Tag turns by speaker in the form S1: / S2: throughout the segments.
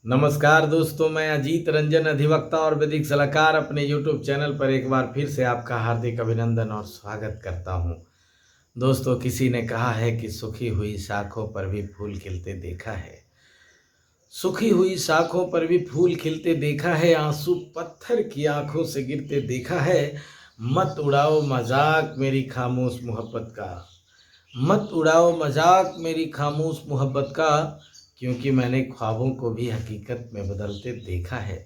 S1: नमस्कार दोस्तों, मैं अजीत रंजन अधिवक्ता और वैदिक सलाहकार अपने YouTube चैनल पर एक बार फिर से आपका हार्दिक अभिनंदन और स्वागत करता हूं। दोस्तों, किसी ने कहा है कि सूखी हुई शाखों पर भी फूल खिलते देखा है। सूखी हुई शाखों पर भी फूल खिलते देखा है, आंसू पत्थर की आंखों से गिरते देखा है। मत उड़ाओ मजाक मेरी खामोश मोहब्बत का, मत उड़ाओ मजाक मेरी खामोश मोहब्बत का, क्योंकि मैंने ख्वाबों को भी हकीकत में बदलते देखा है।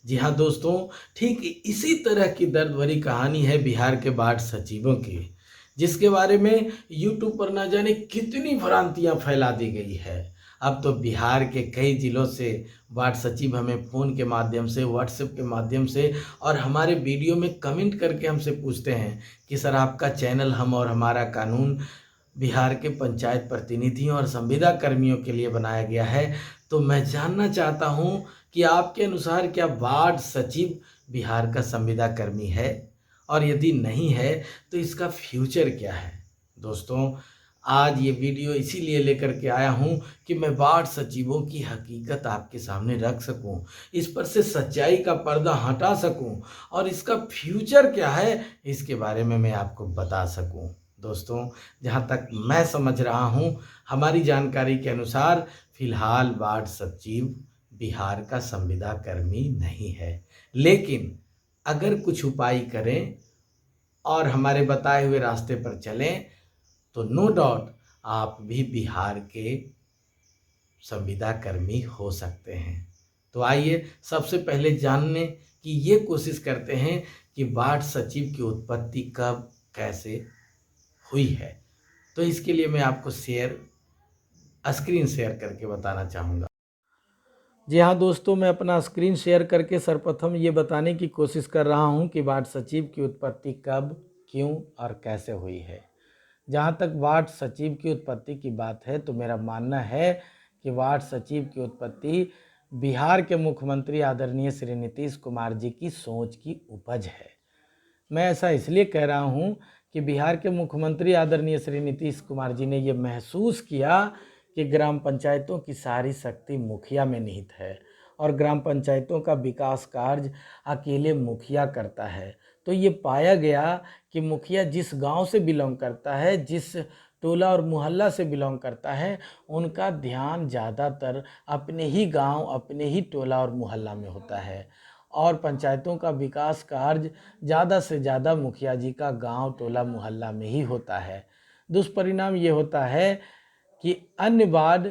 S1: जी हाँ दोस्तों, ठीक इसी तरह की दर्द भरी कहानी है बिहार के बाढ़ सचिवों की, जिसके बारे में यूट्यूब पर न जाने कितनी भ्रांतियां फैला दी गई है। अब तो बिहार के कई जिलों से वार्ड सचिव हमें फ़ोन के माध्यम से, व्हाट्सएप के माध्यम से और हमारे वीडियो में कमेंट करके हमसे पूछते हैं कि सर, आपका चैनल हम और हमारा कानून बिहार के पंचायत प्रतिनिधियों और संविदा कर्मियों के लिए बनाया गया है। तो मैं जानना चाहता हूं कि आपके अनुसार क्या वार्ड सचिव बिहार का संविदा कर्मी है, और यदि नहीं है तो इसका फ्यूचर क्या है। दोस्तों, आज ये वीडियो इसीलिए लेकर के आया हूं कि मैं वार्ड सचिवों की हकीकत आपके सामने रख सकूं, इस पर से सच्चाई का पर्दा हटा सकूं और इसका फ्यूचर क्या है इसके बारे में मैं आपको बता सकूं। दोस्तों, जहाँ तक मैं समझ रहा हूँ, हमारी जानकारी के अनुसार फिलहाल वार्ड सचिव बिहार का संविदा कर्मी नहीं है, लेकिन अगर कुछ उपाय करें और हमारे बताए हुए रास्ते पर चलें तो नो डाउट आप भी बिहार के संविदा कर्मी हो सकते हैं। तो आइए सबसे पहले जानने की ये कोशिश करते हैं कि वार्ड सचिव की उत्पत्ति कब कैसे हुई है। तो इसके लिए मैं आपको स्क्रीन शेयर करके बताना चाहूँगा। जी हाँ दोस्तों, मैं अपना स्क्रीन शेयर करके सर्वप्रथम ये बताने की कोशिश कर रहा हूँ कि वार्ड सचिव की उत्पत्ति कब, क्यों और कैसे हुई है। जहाँ तक वार्ड सचिव की उत्पत्ति की बात है तो मेरा मानना है कि वार्ड सचिव की उत्पत्ति बिहार के मुख्यमंत्री आदरणीय श्री नीतीश कुमार जी की सोच की उपज है। मैं ऐसा इसलिए कह रहा हूँ कि बिहार के मुख्यमंत्री आदरणीय श्री नीतीश कुमार जी ने ये महसूस किया कि ग्राम पंचायतों की सारी शक्ति मुखिया में निहित है और ग्राम पंचायतों का विकास कार्य अकेले मुखिया करता है। तो ये पाया गया कि मुखिया जिस गांव से बिलोंग करता है, जिस टोला और मोहल्ला से बिलोंग करता है, उनका ध्यान ज़्यादातर अपने ही गांव, अपने ही टोला और मोहल्ला में होता है और पंचायतों का विकास कार्य ज़्यादा से ज़्यादा मुखिया जी का गांव, टोला, मोहल्ला में ही होता है। दुष्परिणाम ये होता है कि अन्य वार्ड,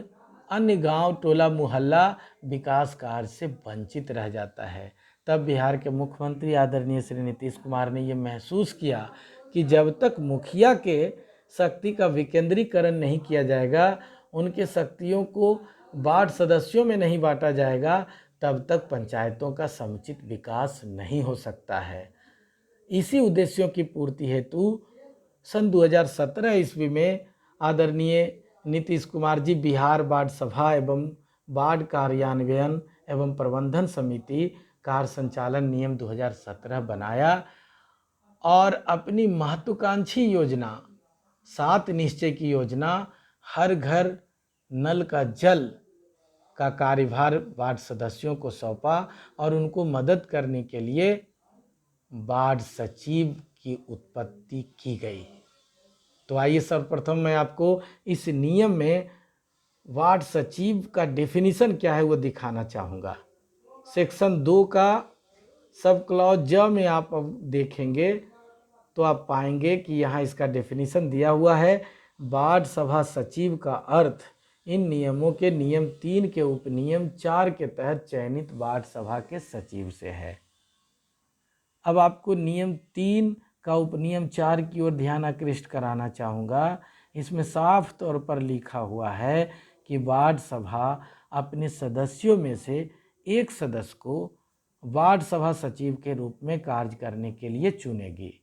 S1: अन्य गांव, टोला, मोहल्ला विकास कार्य से वंचित रह जाता है। तब बिहार के मुख्यमंत्री आदरणीय श्री नीतीश कुमार ने ये महसूस किया कि जब तक मुखिया के शक्ति का विकेंद्रीकरण नहीं किया जाएगा, उनके शक्तियों को वार्ड सदस्यों में नहीं बांटा जाएगा, तब तक पंचायतों का समुचित विकास नहीं हो सकता है। इसी उद्देश्यों की पूर्ति हेतु सन 2017 ईस्वी में आदरणीय नीतीश कुमार जी बिहार वार्ड सभा एवं वार्ड कार्यान्वयन एवं प्रबंधन समिति कार्य संचालन नियम 2017 बनाया और अपनी महत्वाकांक्षी योजना 7 निश्चय की योजना हर घर नल का जल का कार्यभार वार्ड सदस्यों को सौंपा और उनको मदद करने के लिए वार्ड सचिव की उत्पत्ति की गई। तो आइए सर्वप्रथम मैं आपको इस नियम में वार्ड सचिव का डेफिनेशन क्या है वो दिखाना चाहूँगा। सेक्शन 2 का सब क्लॉज ज में आप देखेंगे तो आप पाएंगे कि यहाँ इसका डेफिनेशन दिया हुआ है। वार्ड सभा सचिव का अर्थ इन नियमों के नियम 3 के उपनियम 4 के तहत चयनित वार्ड सभा के सचिव से है। अब आपको नियम 3 का उपनियम 4 की ओर ध्यान आकृष्ट कराना चाहूँगा। इसमें साफ तौर पर लिखा हुआ है कि वार्ड सभा अपने सदस्यों में से एक सदस्य को वार्ड सभा सचिव के रूप में कार्य करने के लिए चुनेगी।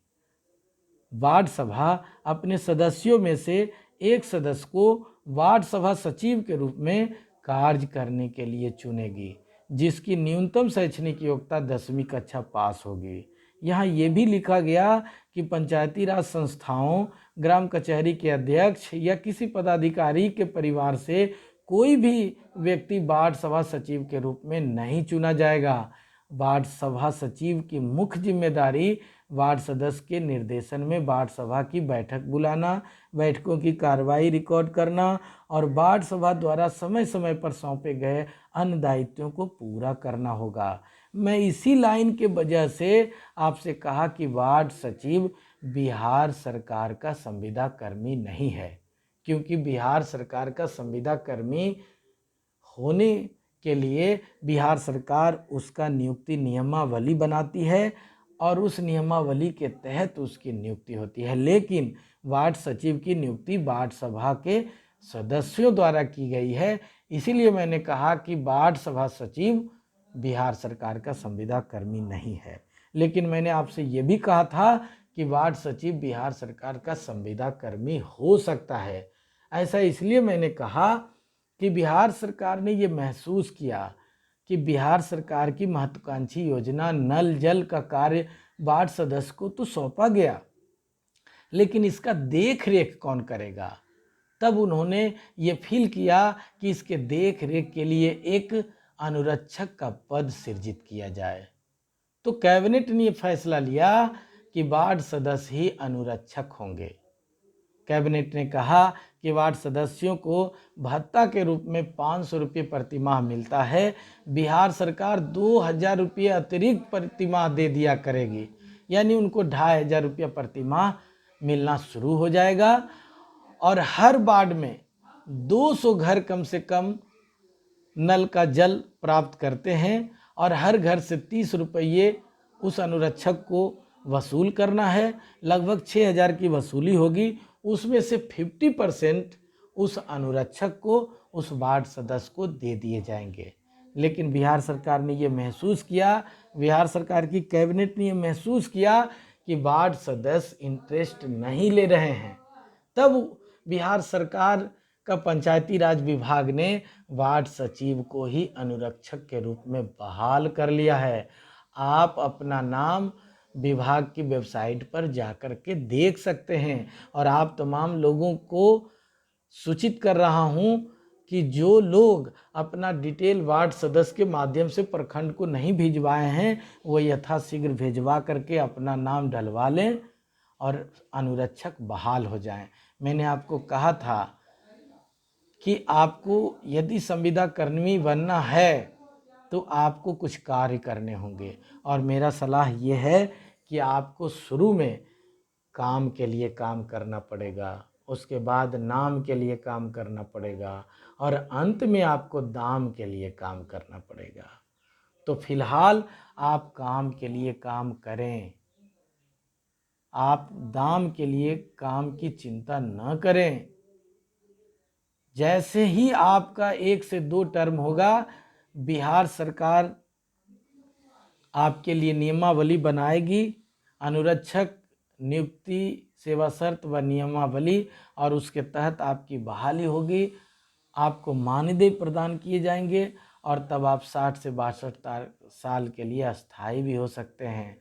S1: वार्ड सभा अपने सदस्यों में से एक सदस्य को वार्ड सभा सचिव के रूप में कार्य करने के लिए चुनेगी, जिसकी न्यूनतम शैक्षणिक योग्यता 10वीं कक्षा पास होगी। यहाँ ये भी लिखा गया कि पंचायती राज संस्थाओं, ग्राम कचहरी के अध्यक्ष या किसी पदाधिकारी के परिवार से कोई भी व्यक्ति वार्ड सभा सचिव के रूप में नहीं चुना जाएगा। वार्ड सभा सचिव की मुख्य जिम्मेदारी वार्ड सदस्य के निर्देशन में वार्ड सभा की बैठक बुलाना, बैठकों की कार्रवाई रिकॉर्ड करना और वार्ड सभा द्वारा समय समय पर सौंपे गए अन्य दायित्वों को पूरा करना होगा। मैं इसी लाइन के वजह से आपसे कहा कि वार्ड सचिव बिहार सरकार का संविदा कर्मी नहीं है, क्योंकि बिहार सरकार का संविदा कर्मी होने के लिए बिहार सरकार उसका नियुक्ति नियमावली बनाती है और उस नियमावली के तहत उसकी नियुक्ति होती है। लेकिन वार्ड सचिव की नियुक्ति वार्ड सभा के सदस्यों द्वारा की गई है। इसीलिए मैंने कहा कि वार्ड सभा सचिव बिहार सरकार का संविदा कर्मी नहीं है। लेकिन मैंने आपसे ये भी कहा था कि वार्ड सचिव बिहार सरकार का संविदा कर्मी हो सकता है। ऐसा इसलिए मैंने कहा कि बिहार सरकार ने ये महसूस किया कि बिहार सरकार की महत्वाकांक्षी योजना नल जल का कार्य वार्ड सदस्य को तो सौंपा गया, लेकिन इसका देख रेख कौन करेगा। तब उन्होंने ये फील किया कि इसके देख रेख के लिए एक अनुरक्षक का पद सृजित किया जाए। तो कैबिनेट ने फैसला लिया कि वार्ड सदस्य ही अनुरक्षक होंगे। कैबिनेट ने कहा कि वार्ड सदस्यों को भत्ता के रूप में 500 रुपये प्रति माह मिलता है। बिहार सरकार 2000 रुपये अतिरिक्त प्रति माह दे दिया करेगी, यानी उनको 2500 रुपये प्रति माह मिलना शुरू हो जाएगा और हर वार्ड में 200 घर कम से कम नल का जल प्राप्त करते हैं और हर घर से 30 रुपये उस अनुरक्षक को वसूल करना है। लगभग 6000 की वसूली होगी, उसमें से 50% उस अनुरक्षक को, उस वार्ड सदस्य को दे दिए जाएंगे। लेकिन बिहार सरकार ने ये महसूस किया, बिहार सरकार की कैबिनेट ने ये महसूस किया कि वार्ड सदस्य इंटरेस्ट नहीं ले रहे हैं। तब बिहार सरकार का पंचायती राज विभाग ने वार्ड सचिव को ही अनुरक्षक के रूप में बहाल कर लिया है। आप अपना नाम विभाग की वेबसाइट पर जाकर के देख सकते हैं और आप तमाम लोगों को सूचित कर रहा हूं कि जो लोग अपना डिटेल वार्ड सदस्य के माध्यम से प्रखंड को नहीं भिजवाए हैं, वो यथाशीघ्र भिजवा करके अपना नाम डलवा लें और अनुरक्षक बहाल हो जाएं। मैंने आपको कहा था कि आपको यदि संविदा कर्मी बनना है तो आपको कुछ कार्य करने होंगे और मेरा सलाह ये है कि आपको शुरू में काम के लिए काम करना पड़ेगा, उसके बाद नाम के लिए काम करना पड़ेगा और अंत में आपको दाम के लिए काम करना पड़ेगा। तो फिलहाल आप काम के लिए काम करें, आप दाम के लिए काम की चिंता न करें। जैसे ही आपका 1 से 2 टर्म होगा, बिहार सरकार आपके लिए नियमावली बनाएगी, अनुरक्षक नियुक्ति सेवा शर्त व नियमावली, और उसके तहत आपकी बहाली होगी, आपको मानदेय प्रदान किए जाएंगे और तब आप 60 से 62 साल के लिए अस्थायी भी हो सकते हैं।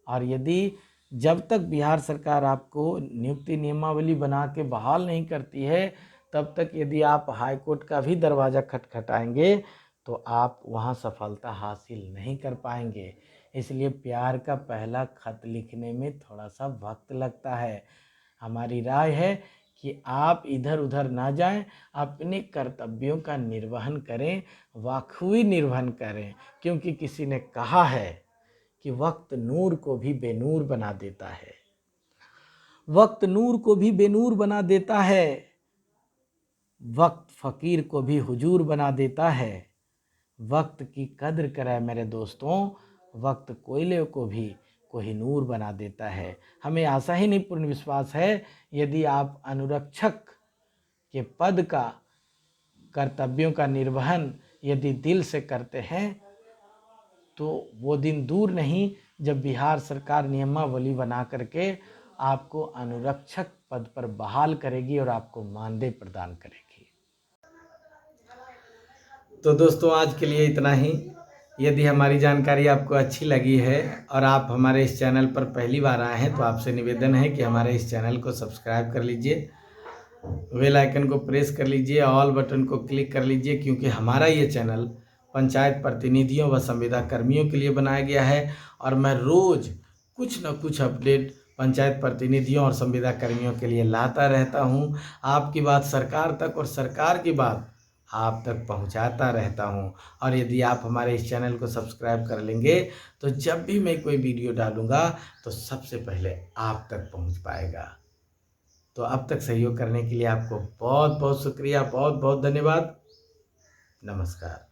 S1: और यदि जब तक बिहार सरकार आपको नियुक्ति नियमावली बना के बहाल नहीं करती है, तब तक यदि आप हाई कोर्ट का भी दरवाज़ा खटखटाएंगे तो आप वहां सफलता हासिल नहीं कर पाएंगे। इसलिए प्यार का पहला खत लिखने में थोड़ा सा वक्त लगता है। हमारी राय है कि आप इधर उधर ना जाएं, अपने कर्तव्यों का निर्वहन करें, वाखूबी निर्वहन करें, क्योंकि किसी ने कहा है कि वक्त नूर को भी बेनूर बना देता है। वक्त नूर को भी बेनूर बना देता है, वक्त फ़कीर को भी हुजूर बना देता है। वक्त की कद्र करें मेरे दोस्तों, वक्त कोयले को भी कोहिनूर बना देता है। हमें आशा ही नहीं पूर्ण विश्वास है, यदि आप अनुरक्षक के पद का कर्तव्यों का निर्वहन यदि दिल से करते हैं तो वो दिन दूर नहीं जब बिहार सरकार नियमावली बना करके आपको अनुरक्षक पद पर बहाल करेगी और आपको मानदेय प्रदान करेगी। तो दोस्तों आज के लिए इतना ही। यदि हमारी जानकारी आपको अच्छी लगी है और आप हमारे इस चैनल पर पहली बार आए हैं तो आपसे निवेदन है कि हमारे इस चैनल को सब्सक्राइब कर लीजिए बेल आइकन को प्रेस कर लीजिए, ऑल बटन को क्लिक कर लीजिए, क्योंकि हमारा ये चैनल पंचायत प्रतिनिधियों व संविदा कर्मियों के लिए बनाया गया है और मैं रोज़ कुछ न कुछ अपडेट पंचायत प्रतिनिधियों और संविदा कर्मियों के लिए लाता रहता हूँ। आपकी बात सरकार तक और सरकार की बात आप तक पहुँचाता रहता हूँ। और यदि आप हमारे इस चैनल को सब्सक्राइब कर लेंगे तो जब भी मैं कोई वीडियो डालूँगा तो सबसे पहले आप तक पहुँच पाएगा। तो अब तक सहयोग करने के लिए आपको बहुत बहुत शुक्रिया, बहुत बहुत धन्यवाद। नमस्कार।